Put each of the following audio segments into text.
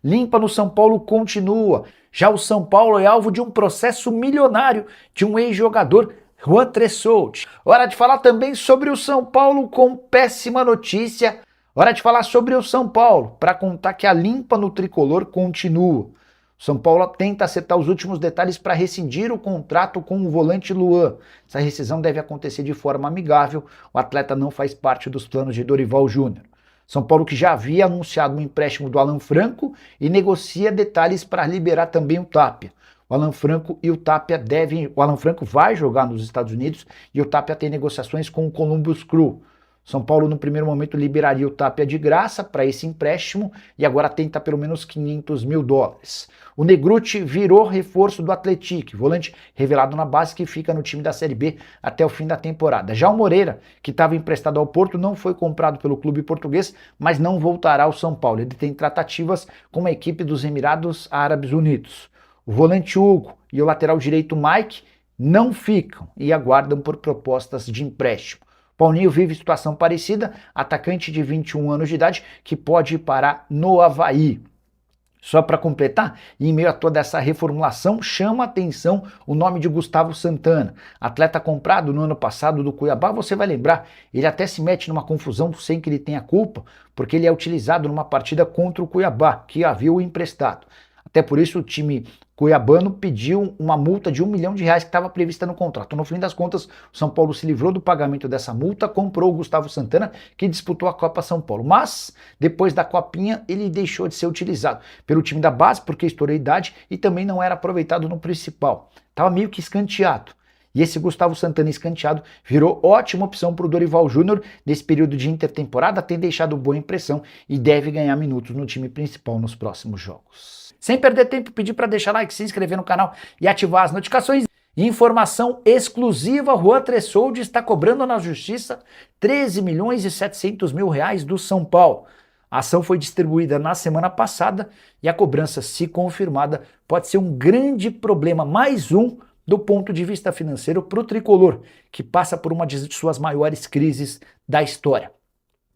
limpa no São Paulo continua. Já o São Paulo é alvo de um processo milionário de um ex-jogador, Juan Tressoldi. Hora de falar também sobre o São Paulo com péssima notícia. Hora de falar sobre o São Paulo, para contar que a limpa no tricolor continua. O São Paulo tenta acertar os últimos detalhes para rescindir o contrato com o volante Luan. Essa rescisão deve acontecer de forma amigável. O atleta não faz parte dos planos de Dorival Júnior. São Paulo que já havia anunciado um empréstimo do Alan Franco e negocia detalhes para liberar também o Tapia. O Alan Franco e o Tapia o Alan Franco vai jogar nos Estados Unidos e o Tapia tem negociações com o Columbus Crew. São Paulo, no primeiro momento, liberaria o Tapia de graça para esse empréstimo e agora tenta pelo menos $500 mil. O Negruti virou reforço do Atlético, volante revelado na base que fica no time da Série B até o fim da temporada. Já o Moreira, que estava emprestado ao Porto, não foi comprado pelo clube português, mas não voltará ao São Paulo. Ele tem tratativas com a equipe dos Emirados Árabes Unidos. O volante Hugo e o lateral direito Mike não ficam e aguardam por propostas de empréstimo. Paulinho vive situação parecida, atacante de 21 anos de idade que pode ir parar no Avaí. Só para completar, em meio a toda essa reformulação, chama a atenção o nome de Gustavo Santana. Atleta comprado no ano passado do Cuiabá, você vai lembrar, ele até se mete numa confusão sem que ele tenha culpa, porque ele é utilizado numa partida contra o Cuiabá, que havia o emprestado. Até por isso o time cuiabano pediu uma multa de R$1 milhão que estava prevista no contrato. No fim das contas, o São Paulo se livrou do pagamento dessa multa, comprou o Gustavo Santana, que disputou a Copa São Paulo. Mas, depois da Copinha, ele deixou de ser utilizado pelo time da base, porque estourou a idade e também não era aproveitado no principal. Estava meio que escanteado. E esse Gustavo Santana escanteado virou ótima opção para o Dorival Júnior nesse período de intertemporada, tem deixado boa impressão e deve ganhar minutos no time principal nos próximos jogos. Sem perder tempo, pedir para deixar like, se inscrever no canal e ativar as notificações. Informação exclusiva, Juan Tressoldi está cobrando na justiça R$13.700.000 do São Paulo. A ação foi distribuída na semana passada e a cobrança, se confirmada, pode ser um grande problema, mais um, do ponto de vista financeiro para o tricolor, que passa por uma de suas maiores crises da história.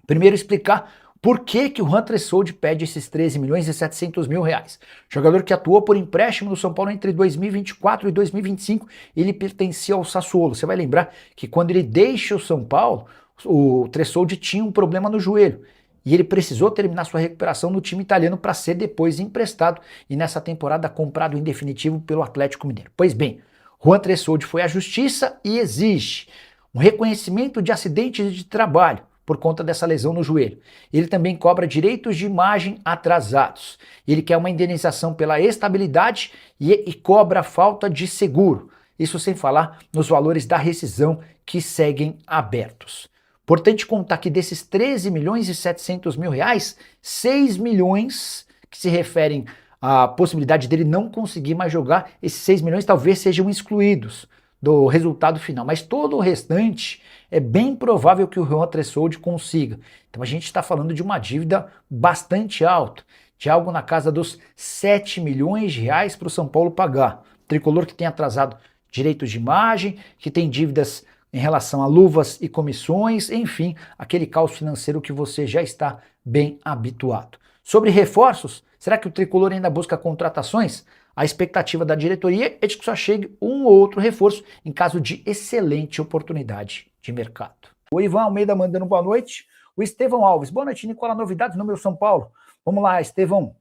Primeiro explicar por que o Juan Tressoldi pede esses R$13.700.000. Jogador que atuou por empréstimo no São Paulo entre 2024 e 2025, ele pertencia ao Sassuolo. Você vai lembrar que quando ele deixa o São Paulo, o Tressoldi tinha um problema no joelho. E ele precisou terminar sua recuperação no time italiano para ser depois emprestado e nessa temporada comprado em definitivo pelo Atlético Mineiro. Pois bem, Juan Tressoldi foi à justiça e exige um reconhecimento de acidente de trabalho por conta dessa lesão no joelho. Ele também cobra direitos de imagem atrasados. Ele quer uma indenização pela estabilidade e cobra falta de seguro. Isso sem falar nos valores da rescisão que seguem abertos. Importante contar que desses R$13.700.000, 6 milhões que se referem à possibilidade dele não conseguir mais jogar, esses 6 milhões talvez sejam excluídos do resultado final, mas todo o restante é bem provável que o Juan Tressoldi consiga. Então a gente está falando de uma dívida bastante alta, de algo na casa dos R$7 milhões para o São Paulo pagar. Tricolor que tem atrasado direitos de imagem, que tem dívidas em relação a luvas e comissões, enfim, aquele caos financeiro que você já está bem habituado. Sobre reforços, será que o Tricolor ainda busca contratações? A expectativa da diretoria é de que só chegue um ou outro reforço em caso de excelente oportunidade de mercado. O Ivan Almeida mandando boa noite. O Estevão Alves, boa noite, Nicola. Novidades no meu São Paulo? Vamos lá, Estevão.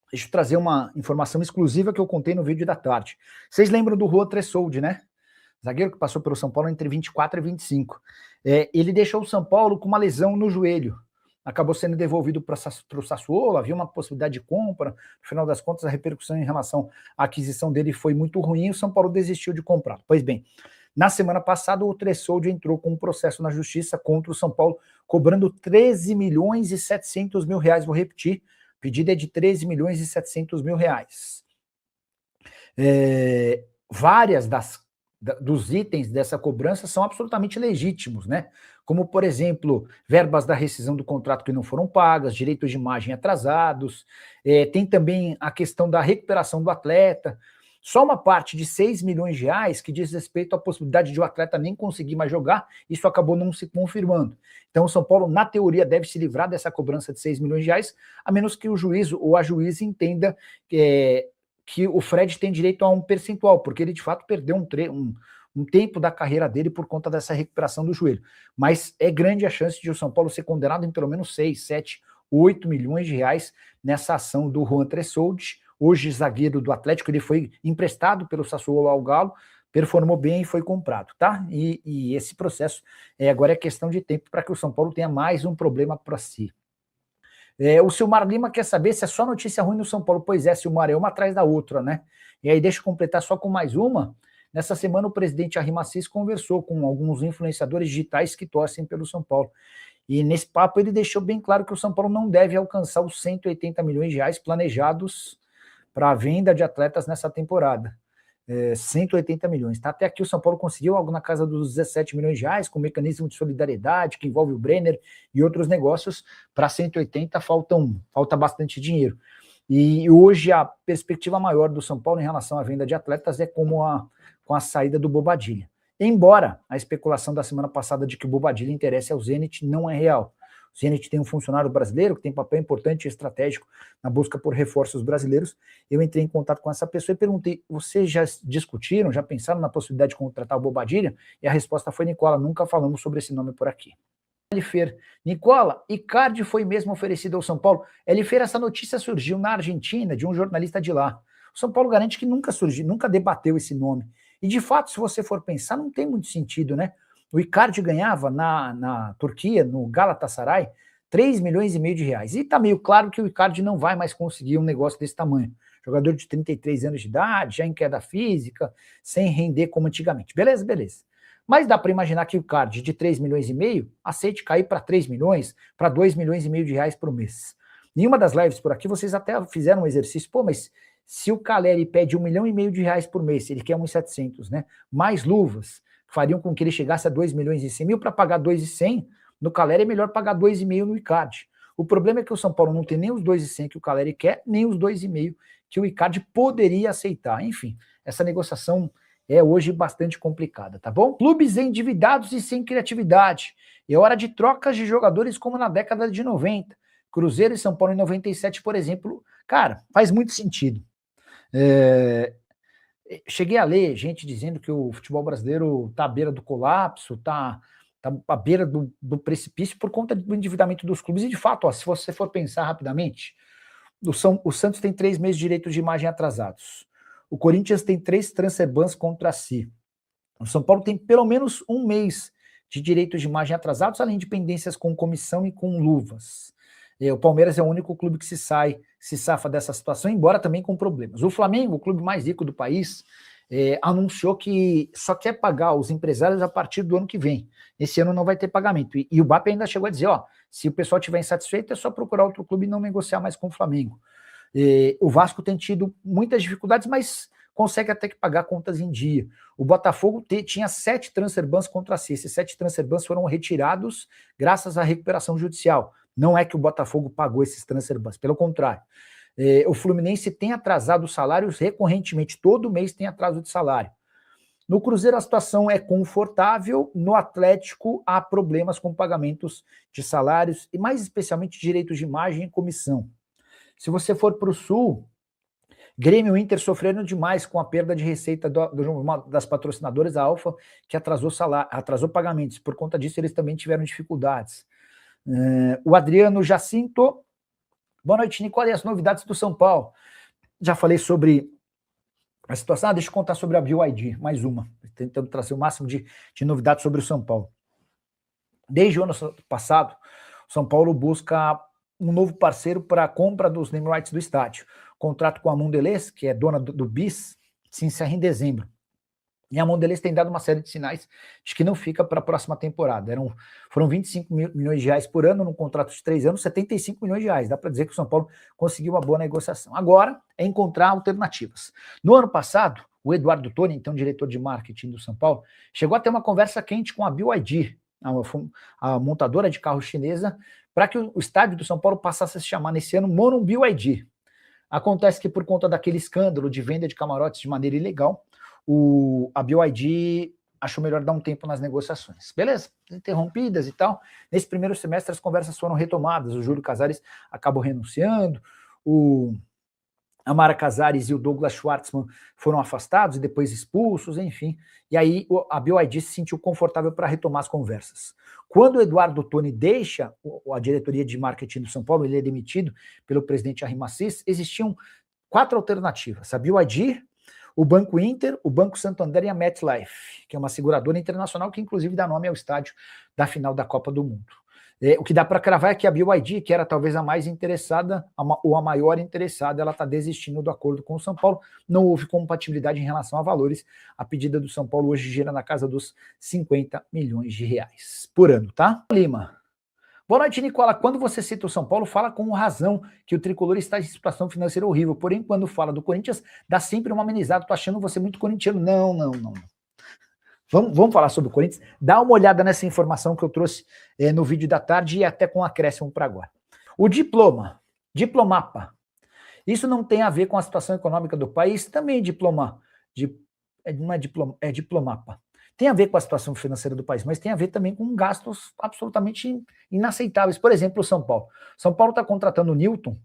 Deixa eu trazer uma informação exclusiva que eu contei no vídeo da tarde. Vocês lembram do Juan Tressoldi, né? Zagueiro que passou pelo São Paulo entre 24 e 25. Ele deixou o São Paulo com uma lesão no joelho. Acabou sendo devolvido para o Sassuolo, havia uma possibilidade de compra. No final das contas, a repercussão em relação à aquisição dele foi muito ruim e o São Paulo desistiu de comprá-lo. Pois bem, na semana passada, o Tressoldi entrou com um processo na justiça contra o São Paulo, cobrando R$13.700.000. Vou repetir, o pedido é de R$13.700.000. Várias dos itens dessa cobrança são absolutamente legítimos, né? Como, por exemplo, verbas da rescisão do contrato que não foram pagas, direitos de imagem atrasados, tem também a questão da recuperação do atleta. Só uma parte de 6 milhões de reais que diz respeito à possibilidade de o atleta nem conseguir mais jogar, isso acabou não se confirmando. Então o São Paulo, na teoria, deve se livrar dessa cobrança de 6 milhões de reais, a menos que o juiz ou a juíza entenda que o Fred tem direito a um percentual, porque ele de fato perdeu um tempo da carreira dele por conta dessa recuperação do joelho. Mas é grande a chance de o São Paulo ser condenado em pelo menos 6, 7, 8 milhões de reais nessa ação do Juan Tressoldi, hoje zagueiro do Atlético. Ele foi emprestado pelo Sassuolo ao Galo, performou bem e foi comprado, tá? E esse processo agora é questão de tempo para que o São Paulo tenha mais um problema para si. O Silmar Lima quer saber se é só notícia ruim no São Paulo. Pois é, Silmar, é uma atrás da outra, né? E aí deixa eu completar só com mais uma. Nessa semana o presidente Arrim Assis conversou com alguns influenciadores digitais que torcem pelo São Paulo. E nesse papo ele deixou bem claro que o São Paulo não deve alcançar os 180 milhões de reais planejados para a venda de atletas nessa temporada. 180 milhões. Tá? Até aqui o São Paulo conseguiu algo na casa dos 17 milhões de reais, com mecanismo de solidariedade, que envolve o Brenner e outros negócios. Para 180 falta bastante dinheiro. E hoje a perspectiva maior do São Paulo em relação à venda de atletas é com a saída do Bobadilla. Embora a especulação da semana passada de que o Bobadilla interesse ao Zenit não é real. O Zenit tem um funcionário brasileiro que tem papel importante e estratégico na busca por reforços brasileiros. Eu entrei em contato com essa pessoa e perguntei, vocês já discutiram, já pensaram na possibilidade de contratar o Bobadilla? E a resposta foi, Nicola, nunca falamos sobre esse nome por aqui. Elifer, Nicola, Icardi foi mesmo oferecido ao São Paulo. Elifer, essa notícia surgiu na Argentina, de um jornalista de lá. O São Paulo garante que nunca debateu esse nome. E de fato, se você for pensar, não tem muito sentido, né? O Icardi ganhava na Turquia, no Galatasaray, 3 milhões e meio de reais. E tá meio claro que o Icardi não vai mais conseguir um negócio desse tamanho. Jogador de 33 anos de idade, já em queda física, sem render como antigamente. Beleza? Beleza. Mas dá para imaginar que o Icardi de 3 milhões e meio aceite cair para 3 milhões, para 2 milhões e meio de reais por mês. Em uma das lives por aqui, vocês até fizeram um exercício, pô, mas se o Caleri pede 1 milhão e meio de reais por mês, ele quer 1.700, né? Mais luvas, fariam com que ele chegasse a 2 milhões e 100 mil. Para pagar 2.100, no Caleri é melhor pagar 2,5 no Icardi. O problema é que o São Paulo não tem nem os 2,100 que o Caleri quer, nem os 2,5 que o Icardi poderia aceitar. Enfim, essa negociação é hoje bastante complicada, tá bom? Clubes endividados e sem criatividade. É hora de trocas de jogadores como na década de 90. Cruzeiro e São Paulo em 97, por exemplo. Cara, faz muito sentido. Cheguei a ler gente dizendo que o futebol brasileiro está à beira do colapso, está à beira do precipício por conta do endividamento dos clubes. E de fato, ó, se você for pensar rapidamente, o Santos tem 3 meses de direitos de imagem atrasados. O Corinthians tem 3 transfer bans contra si. O São Paulo tem pelo menos 1 mês de direitos de imagem atrasados, além de pendências com comissão e com luvas. O Palmeiras é o único clube que se safa dessa situação, embora também com problemas. O Flamengo, o clube mais rico do país, anunciou que só quer pagar os empresários a partir do ano que vem. Esse ano não vai ter pagamento. E o BAP ainda chegou a dizer, ó, se o pessoal estiver insatisfeito, é só procurar outro clube e não negociar mais com o Flamengo. O Vasco tem tido muitas dificuldades, mas consegue até que pagar contas em dia. O Botafogo tinha 7 transfer bans contra si. Esses 7 transfer bans foram retirados graças à recuperação judicial. Não é que o Botafogo pagou esses transfer bans, pelo contrário. O Fluminense tem atrasado os salários recorrentemente, todo mês tem atraso de salário. No Cruzeiro a situação é confortável, no Atlético há problemas com pagamentos de salários e mais especialmente direitos de imagem e comissão. Se você for para o Sul, Grêmio e Inter sofreram demais com a perda de receita das patrocinadoras, a Alfa, que atrasou pagamentos. Por conta disso, eles também tiveram dificuldades. O Adriano Jacinto, boa noite, Nicola, e as novidades do São Paulo? Já falei sobre a situação, deixa eu contar sobre a BYD, mais uma, tentando trazer o máximo de novidades sobre o São Paulo. Desde o ano passado, o São Paulo busca um novo parceiro para a compra dos name rights do estádio. O contrato com a Mondelez, que é dona do BIS, se encerra em dezembro. E a Mondelez tem dado uma série de sinais de que não fica para a próxima temporada. Foram 25 milhões de reais por ano, num contrato de 3 anos, 75 milhões de reais. Dá para dizer que o São Paulo conseguiu uma boa negociação. Agora é encontrar alternativas. No ano passado, o Eduardo Toni, então diretor de marketing do São Paulo, chegou a ter uma conversa quente com a BYD, a montadora de carro chinesa, para que o estádio do São Paulo passasse a se chamar nesse ano Mono BYD. Acontece que por conta daquele escândalo de venda de camarotes de maneira ilegal, a BYD achou melhor dar um tempo nas negociações. Beleza? Interrompidas e tal. Nesse primeiro semestre as conversas foram retomadas, o Júlio Casares acabou renunciando, a Mara Casares e o Douglas Schwartzman foram afastados e depois expulsos, enfim. E aí a BYD se sentiu confortável para retomar as conversas. Quando o Eduardo Toni deixa a diretoria de marketing do São Paulo, ele é demitido pelo presidente Arrim Assis, existiam 4 alternativas: a BYD, o Banco Inter, o Banco Santander e a MetLife, que é uma seguradora internacional que inclusive dá nome ao estádio da final da Copa do Mundo. O que dá para cravar é que a BYD, que era talvez a mais interessada, ou a maior interessada, ela está desistindo do acordo com o São Paulo. Não houve compatibilidade em relação a valores. A pedida do São Paulo hoje gira na casa dos 50 milhões de reais por ano, tá? Lima. Boa noite, Nicola. Quando você cita o São Paulo, fala com razão que o tricolor está em situação financeira horrível. Porém, quando fala do Corinthians, dá sempre uma amenizada. Tô achando você muito corintiano. Não. Vamos falar sobre o Corinthians. Dá uma olhada nessa informação que eu trouxe no vídeo da tarde e até com acréscimo para agora. O diplomapa. Isso não tem a ver com a situação econômica do país, também é diplomapa. Tem a ver com a situação financeira do país, mas tem a ver também com gastos absolutamente inaceitáveis. Por exemplo, o São Paulo. São Paulo está contratando o Newton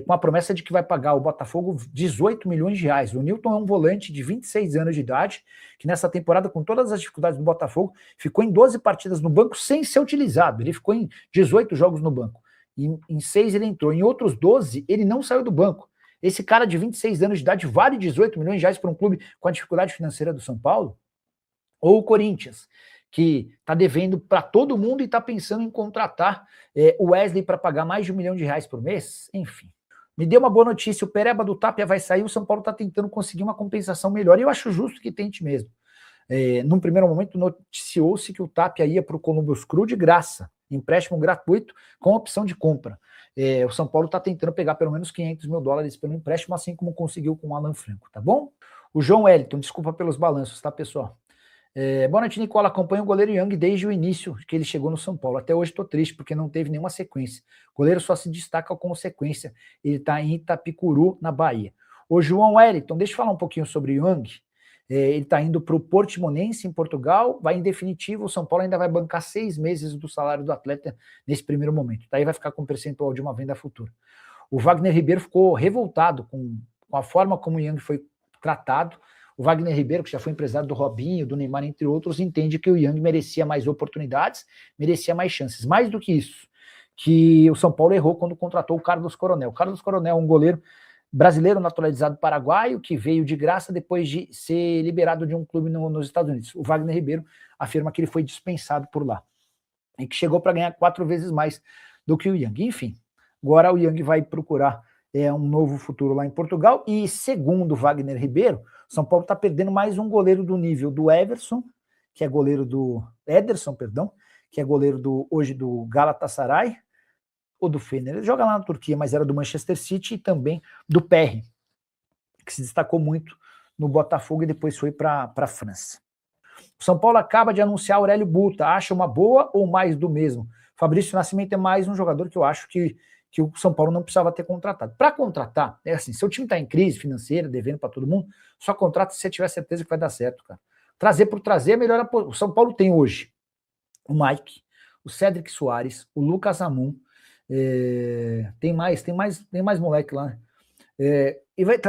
com a promessa de que vai pagar o Botafogo 18 milhões de reais. O Newton é um volante de 26 anos de idade, que nessa temporada, com todas as dificuldades do Botafogo, ficou em 12 partidas no banco sem ser utilizado. Ele ficou em 18 jogos no banco. Em 6 ele entrou. Em outros 12, ele não saiu do banco. Esse cara de 26 anos de idade vale 18 milhões de reais para um clube com a dificuldade financeira do São Paulo? Ou o Corinthians, que está devendo para todo mundo e está pensando em contratar o Wesley para pagar mais de R$1 milhão por mês? Enfim. Me deu uma boa notícia, o Pereba do Tapia vai sair, o São Paulo está tentando conseguir uma compensação melhor, e eu acho justo que tente mesmo. Num primeiro momento, noticiou-se que o Tapia ia para o Columbus Crew de graça, empréstimo gratuito com opção de compra. O São Paulo está tentando pegar pelo menos $500 mil pelo empréstimo, assim como conseguiu com o Alan Franco, tá bom? O João Wellington, desculpa pelos balanços, tá, pessoal? Boa noite, Nicola. Acompanho o goleiro Yang desde o início que ele chegou no São Paulo. Até hoje estou triste porque não teve nenhuma sequência. O goleiro só se destaca com sequência. Ele está em Itapicuru, na Bahia. O João Wellington, deixa eu falar um pouquinho sobre o Yang. Ele está indo para o Portimonense, em Portugal. Vai em definitivo. O São Paulo ainda vai bancar 6 meses do salário do atleta nesse primeiro momento. Daí vai ficar com percentual de uma venda futura. O Wagner Ribeiro ficou revoltado com a forma como o Yang foi tratado. O Wagner Ribeiro, que já foi empresário do Robinho, do Neymar, entre outros, entende que o Yang merecia mais oportunidades, merecia mais chances. Mais do que isso, que o São Paulo errou quando contratou o Carlos Coronel. O Carlos Coronel é um goleiro brasileiro naturalizado paraguaio, que veio de graça depois de ser liberado de um clube nos Estados Unidos. O Wagner Ribeiro afirma que ele foi dispensado por lá e que chegou para ganhar 4 vezes mais do que o Yang. Enfim, agora o Yang vai procurar um novo futuro lá em Portugal, e segundo o Wagner Ribeiro, São Paulo está perdendo mais um goleiro do nível do Ederson, que é goleiro do hoje do Galatasaray, ou do Fener. Ele joga lá na Turquia, mas era do Manchester City, e também do Perry, que se destacou muito no Botafogo e depois foi para a França. O São Paulo acaba de anunciar Aurélio Buta. Acha uma boa ou mais do mesmo? Fabrício Nascimento é mais um jogador que eu acho que o São Paulo não precisava ter contratado. Para contratar, é assim, se o time está em crise financeira, devendo para todo mundo, só contrata se você tiver certeza que vai dar certo, cara. Trazer por trazer é melhor. O São Paulo tem hoje o Mike, o Cédric Soares, o Lucas Amon, tem mais moleque lá. E vai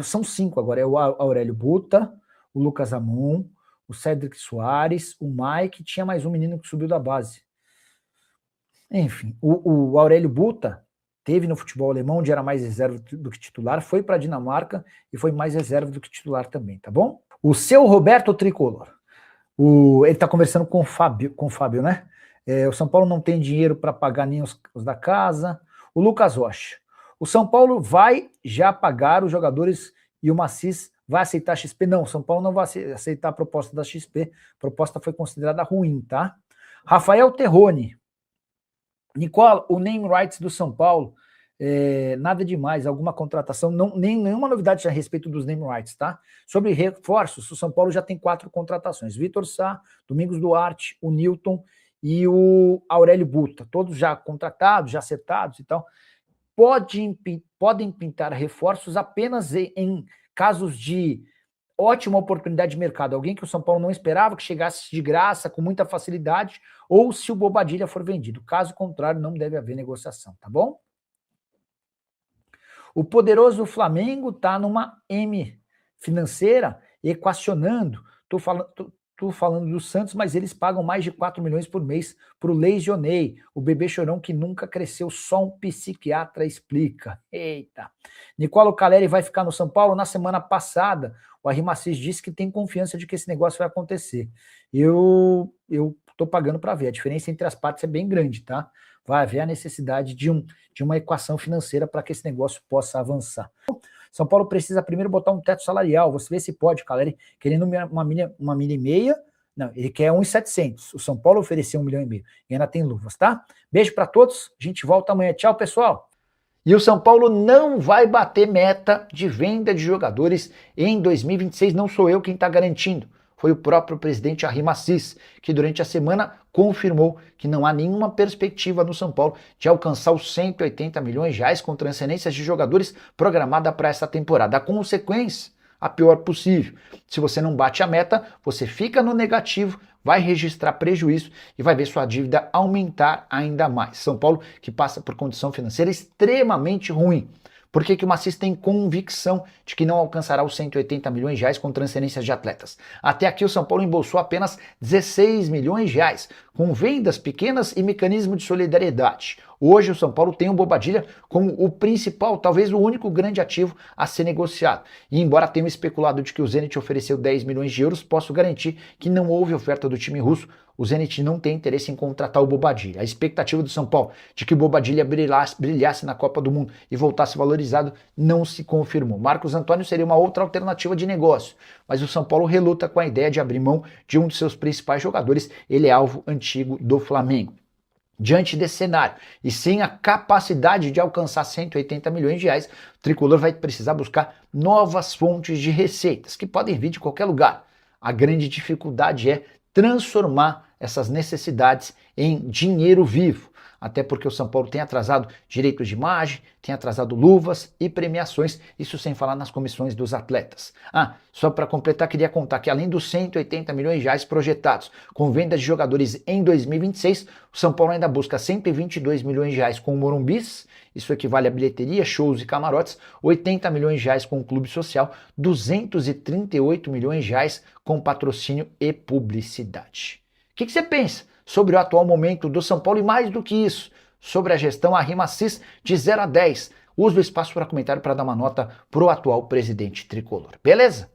são 5 agora, é o Aurélio Buta, o Lucas Amon, o Cédric Soares, o Mike, tinha mais um menino que subiu da base. Enfim, o Aurélio Buta teve no futebol alemão, onde era mais reserva do que titular, foi para a Dinamarca e foi mais reserva do que titular também, tá bom? O seu Roberto Tricolor, ele está conversando com o Fábio, né? O São Paulo não tem dinheiro para pagar nem os da casa. O Lucas Rocha, o São Paulo vai já pagar os jogadores e o Macis vai aceitar a XP? Não, o São Paulo não vai aceitar a proposta da XP, a proposta foi considerada ruim, tá? Rafael Terrone, Nicola, o name rights do São Paulo, nada demais, alguma contratação, nenhuma novidade a respeito dos name rights, tá? Sobre reforços, o São Paulo já tem 4 contratações, Vitor Sá, Domingos Duarte, o Newton e o Aurélio Buta, todos já contratados, já acertados e tal. podem pintar reforços apenas em casos de ótima oportunidade de mercado, alguém que o São Paulo não esperava, que chegasse de graça, com muita facilidade, ou se o Bobadilla for vendido. Caso contrário, não deve haver negociação, tá bom? O poderoso Flamengo está numa M financeira equacionando. Tô falando do Santos, mas eles pagam mais de 4 milhões por mês para o Leijonei, o bebê chorão que nunca cresceu, só um psiquiatra explica. Eita. Nicola Caleri vai ficar no São Paulo? Na semana passada, o Arrimacis disse que tem confiança de que esse negócio vai acontecer. Eu tô pagando para ver. A diferença entre as partes é bem grande, tá? Vai haver a necessidade de uma equação financeira para que esse negócio possa avançar. São Paulo precisa primeiro botar um teto salarial. Você vê se pode, Caleri, querendo uma milha e meia. Não, ele quer 1.700. O São Paulo ofereceu 1,5 milhão. E ainda tem luvas, tá? Beijo para todos. A gente volta amanhã. Tchau, pessoal. E o São Paulo não vai bater meta de venda de jogadores em 2026. Não sou eu quem está garantindo. Foi o próprio presidente Arrimacis, que durante a semana confirmou que não há nenhuma perspectiva no São Paulo de alcançar os 180 milhões de reais com transferências de jogadores programada para essa temporada. A consequência, a pior possível. Se você não bate a meta, você fica no negativo, vai registrar prejuízo e vai ver sua dívida aumentar ainda mais. São Paulo que passa por condição financeira extremamente ruim. Por que o Macis tem convicção de que não alcançará os 180 milhões de reais com transferências de atletas? Até aqui o São Paulo embolsou apenas 16 milhões de reais, com vendas pequenas e mecanismo de solidariedade. Hoje o São Paulo tem o Bobadilla como o principal, talvez o único grande ativo a ser negociado. E embora tenha especulado de que o Zenit ofereceu 10 milhões de euros, posso garantir que não houve oferta do time russo. O Zenit não tem interesse em contratar o Bobadilla. A expectativa do São Paulo de que o Bobadilla brilhasse na Copa do Mundo e voltasse valorizado não se confirmou. Marcos Antônio seria uma outra alternativa de negócio, mas o São Paulo reluta com a ideia de abrir mão de um de seus principais jogadores. Ele é alvo antigo do Flamengo. Diante desse cenário e sem a capacidade de alcançar 180 milhões de reais, o tricolor vai precisar buscar novas fontes de receitas, que podem vir de qualquer lugar. A grande dificuldade é transformar essas necessidades em dinheiro vivo. Até porque o São Paulo tem atrasado direitos de imagem, tem atrasado luvas e premiações, isso sem falar nas comissões dos atletas. Só para completar, queria contar que além dos 180 milhões de reais projetados com venda de jogadores em 2026, o São Paulo ainda busca 122 milhões de reais com o Morumbis, isso equivale a bilheteria, shows e camarotes, 80 milhões de reais com o clube social, 238 milhões de reais com patrocínio e publicidade. O que você pensa sobre o atual momento do São Paulo e mais do que isso, sobre a gestão Arrimacis de 0 a 10? Use o espaço para comentário para dar uma nota para o atual presidente tricolor. Beleza?